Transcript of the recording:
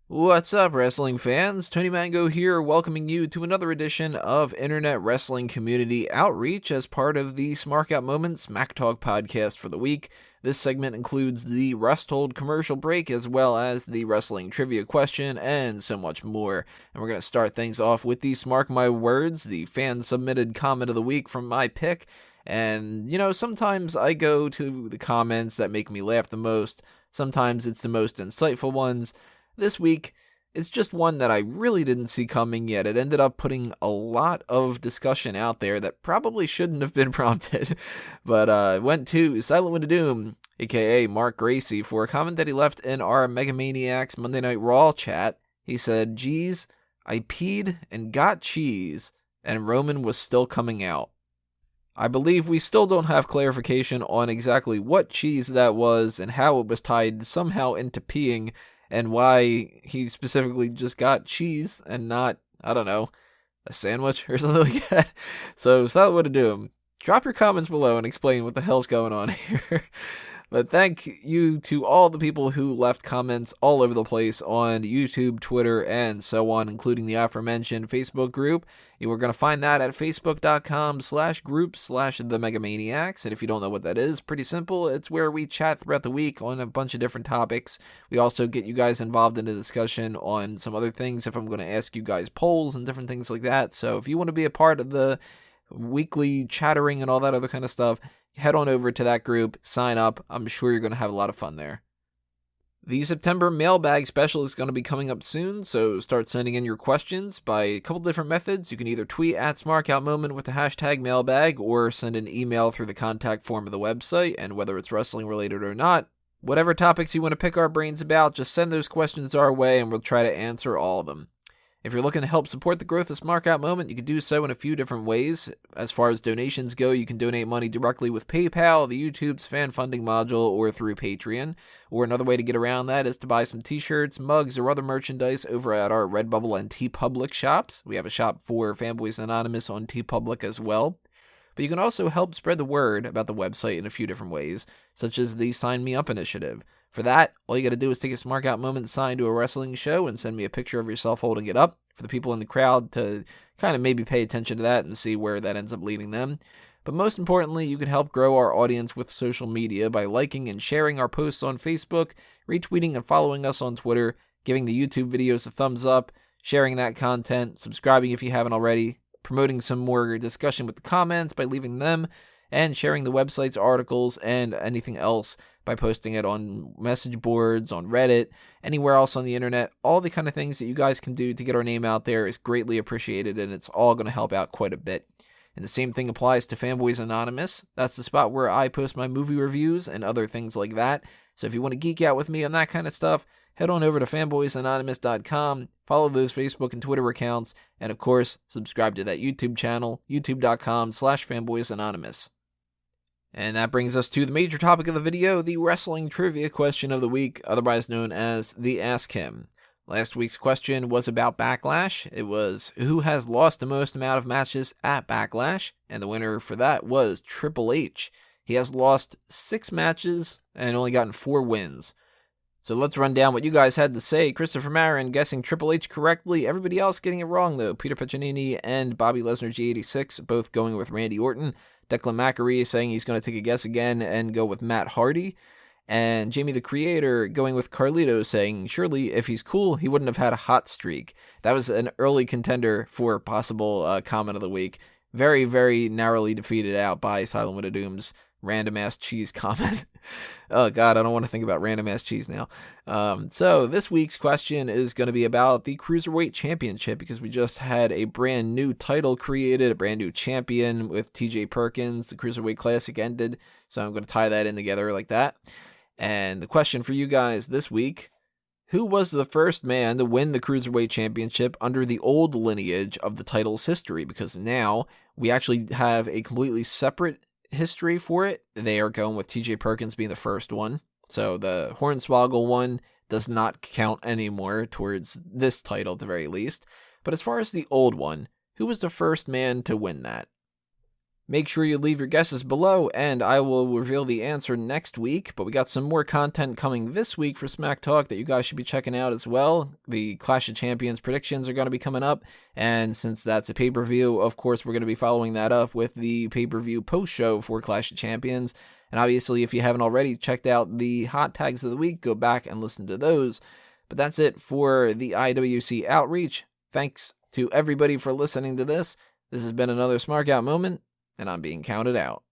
What's up, wrestling fans? Tony Mango here, welcoming you to another edition of Internet Wrestling Community Outreach as part of the Smark Out Moments Smack Talk podcast for the week. This segment includes the Rest Hold commercial break as well as the wrestling trivia question and so much more. And we're going to start things off with the Smark My Words, the fan-submitted comment of the week from my pick. And, you know, sometimes I go to the comments that make me laugh the most. Sometimes it's the most insightful ones. This week, it's just one that I really didn't see coming yet. It ended up putting a lot of discussion out there that probably shouldn't have been prompted. But it went to Silent Wind of Doom, aka Mark Gracey, for a comment that he left in our Megamaniacs Monday Night Raw chat. He said, "Geez, I peed and got cheese, and Roman was still coming out." I believe we still don't have clarification on exactly what cheese that was and how it was tied somehow into peeing, and why he specifically just got cheese and not, I don't know, a sandwich or something like that. So, Silent Wind of Doom, drop your comments below and explain what the hell's going on here. But thank you to all the people who left comments all over the place on YouTube, Twitter, and so on, including the aforementioned Facebook group. You are going to find that at facebook.com/group/themegamaniacs. And if you don't know what that is, pretty simple. It's where we chat throughout the week on a bunch of different topics. We also get you guys involved in a discussion on some other things if I'm going to ask you guys polls and different things like that. So if you want to be a part of the weekly chattering and all that other kind of stuff, head on over to that group, sign up. I'm sure you're going to have a lot of fun there. The September mailbag special is going to be coming up soon, so start sending in your questions by a couple different methods. You can either tweet at SmarkOutMoment with the hashtag mailbag, or send an email through the contact form of the website, and whether it's wrestling related or not, whatever topics you want to pick our brains about, just send those questions our way and we'll try to answer all of them. If you're looking to help support the growth of Smark Out Moment, you can do so in a few different ways. As far as donations go, you can donate money directly with PayPal, the YouTube's fan funding module, or through Patreon. Or another way to get around that is to buy some t-shirts, mugs, or other merchandise over at our Redbubble and TeePublic shops. We have a shop for Fanboys Anonymous on TeePublic as well. But you can also help spread the word about the website in a few different ways, such as the Sign Me Up initiative. For that, all you got to do is take a Smark Out Moment sign to a wrestling show and send me a picture of yourself holding it up for the people in the crowd to kind of maybe pay attention to that and see where that ends up leading them. But most importantly, you can help grow our audience with social media by liking and sharing our posts on Facebook, retweeting and following us on Twitter, giving the YouTube videos a thumbs up, sharing that content, subscribing if you haven't already, promoting some more discussion with the comments by leaving them, and sharing the website's articles and anything else by posting it on message boards, on Reddit, anywhere else on the internet. All the kind of things that you guys can do to get our name out there is greatly appreciated, and it's all going to help out quite a bit. And the same thing applies to Fanboys Anonymous. That's the spot where I post my movie reviews and other things like that. So if you want to geek out with me on that kind of stuff, head on over to fanboysanonymous.com, follow those Facebook and Twitter accounts, and of course, subscribe to that YouTube channel, youtube.com/fanboysanonymous. And that brings us to the major topic of the video, the wrestling trivia question of the week, otherwise known as the Ask Him. Last week's question was about Backlash. It was, who has lost the most amount of matches at Backlash? And the winner for that was Triple H. He has lost 6 matches and only gotten 4 wins. So let's run down what you guys had to say. Christopher Marin guessing Triple H correctly. Everybody else getting it wrong, though. Peter Piccinini and Bobby Lesnar G86 both going with Randy Orton. Declan McAree saying he's going to take a guess again and go with Matt Hardy. And Jamie the Creator going with Carlito, saying surely if he's cool, he wouldn't have had a hot streak. That was an early contender for possible comment of the week. Very, very narrowly defeated out by Silent Wind of Doom's random ass cheese comment. Oh god, I don't want to think about random ass cheese now. So this week's question is going to be about the Cruiserweight Championship, because we just had a brand new title created, a brand new champion with TJ Perkins. The Cruiserweight Classic ended, so I'm going to tie that in together like that. And the question for you guys this week: who was the first man to win the Cruiserweight Championship under the old lineage of the title's history? Because now we actually have a completely separate history for it, they are going with TJ Perkins being the first one. So the Hornswoggle one does not count anymore towards this title at the very least. But as far as the old one, who was the first man to win that? Make sure you leave your guesses below, and I will reveal the answer next week. But we got some more content coming this week for Smack Talk that you guys should be checking out as well. The Clash of Champions predictions are going to be coming up, and since that's a pay-per-view, of course, we're going to be following that up with the pay-per-view post-show for Clash of Champions. And obviously, if you haven't already checked out the hot tags of the week, go back and listen to those. But that's it for the IWC Outreach. Thanks to everybody for listening to this. This has been another Smark Out moment, and I'm being counted out.